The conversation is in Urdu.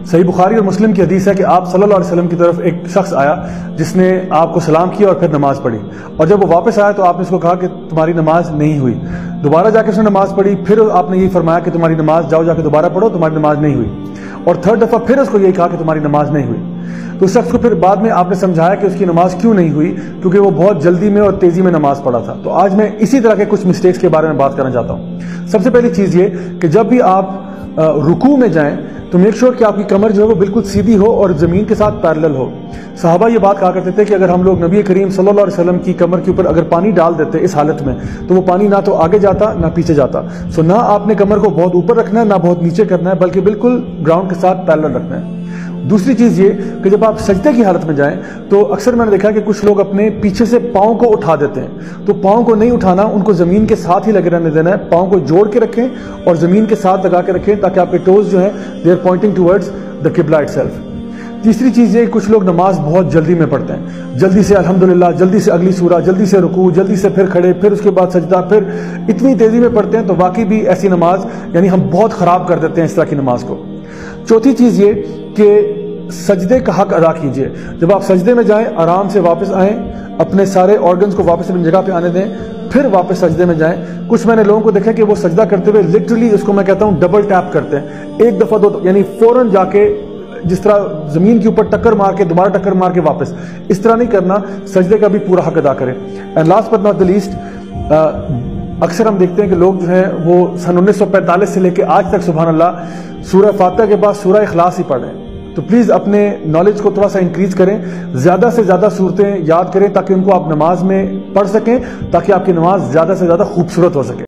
صحیح بخاری اور مسلم کی حدیث ہے کہ آپ صلی اللہ علیہ وسلم کی طرف ایک شخص آیا جس نے آپ کو سلام کیا اور پھر نماز پڑھی، اور جب وہ واپس آیا تو آپ نے اس کو کہا کہ تمہاری نماز نہیں ہوئی۔ دوبارہ جا کے اس نے نماز پڑھی، پھر آپ نے یہی فرمایا کہ تمہاری نماز جاؤ جا کے دوبارہ پڑھو، تمہاری نماز نہیں ہوئی، اور تھرڈ دفعہ پھر اس کو یہی کہا کہ تمہاری نماز نہیں ہوئی۔ تو اس شخص کو پھر بعد میں آپ نے سمجھایا کہ اس کی نماز کیوں نہیں ہوئی، کیونکہ وہ بہت جلدی میں اور تیزی میں نماز پڑھا تھا۔ تو آج میں اسی طرح کے کچھ مسٹیکس کے بارے میں بات کرنا چاہتا ہوں۔ سب سے پہلی چیز یہ کہ جب بھی آپ رکوع میں جائیں تو میک شور کہ آپ کی کمر جو ہے وہ بالکل سیدھی ہو اور زمین کے ساتھ پیرلل ہو۔ صحابہ یہ بات کہا کرتے تھے کہ اگر ہم لوگ نبی کریم صلی اللہ علیہ وسلم کی کمر کے اوپر اگر پانی ڈال دیتے اس حالت میں تو وہ پانی نہ تو آگے جاتا نہ پیچھے جاتا۔ سو نہ آپ نے کمر کو بہت اوپر رکھنا ہے نہ بہت نیچے کرنا ہے، بلکہ بالکل گراؤنڈ کے ساتھ پیرلل رکھنا ہے۔ دوسری چیز یہ کہ جب آپ سجدے کی حالت میں جائیں تو اکثر میں نے دیکھا کہ کچھ لوگ اپنے پیچھے سے پاؤں کو اٹھا دیتے ہیں، تو پاؤں کو نہیں اٹھانا، ان کو زمین کے ساتھ ہی لگے رہنے دینا ہے۔ پاؤں کو جوڑ کے رکھیں اور زمین کے ساتھ لگا کے رکھیں تاکہ آپ کے ٹوز جو ہیں they are pointing towards the قبلہ اٹسیلف۔ تیسری چیز یہ کہ کچھ لوگ نماز بہت جلدی میں پڑھتے ہیں، جلدی سے الحمدللہ، جلدی سے اگلی سورہ، جلدی سے رکوع، جلدی سے پھر کھڑے، پھر اس کے بعد سجدہ، پھر اتنی تیزی میں پڑھتے ہیں تو واقعی بھی ایسی نماز یعنی ہم بہت خراب کر دیتے ہیں اس طرح کی نماز کو۔ چوتھی چیز یہ کہ سجدے کا حق ادا کیجئے۔ جب آپ سجدے میں جائیں آرام سے واپس آئیں، اپنے سارے آرگنز کو واپس اپنی جگہ پہ آنے دیں، پھر واپس سجدے میں جائیں۔ کچھ میں نے لوگوں کو دیکھا کہ وہ سجدہ کرتے ہوئے لٹرلی اس کو میں کہتا ہوں ڈبل ٹیپ کرتے ہیں، ایک دفعہ دو، یعنی فوراً جا کے جس طرح زمین کے اوپر ٹکر مار کے دوبارہ ٹکر مار کے واپس، اس طرح نہیں کرنا، سجدے کا بھی پورا حق ادا کریں۔ And last but not the least, اکثر ہم دیکھتے ہیں کہ لوگ جو ہیں وہ سن 1945 سے لے کے آج تک سبحان اللہ سورہ فاتحہ کے بعد سورہ اخلاص ہی پڑھ رہے ہیں۔ تو پلیز اپنے نالج کو تھوڑا سا انکریز کریں، زیادہ سے زیادہ صورتیں یاد کریں تاکہ ان کو آپ نماز میں پڑھ سکیں، تاکہ آپ کی نماز زیادہ سے زیادہ خوبصورت ہو سکے۔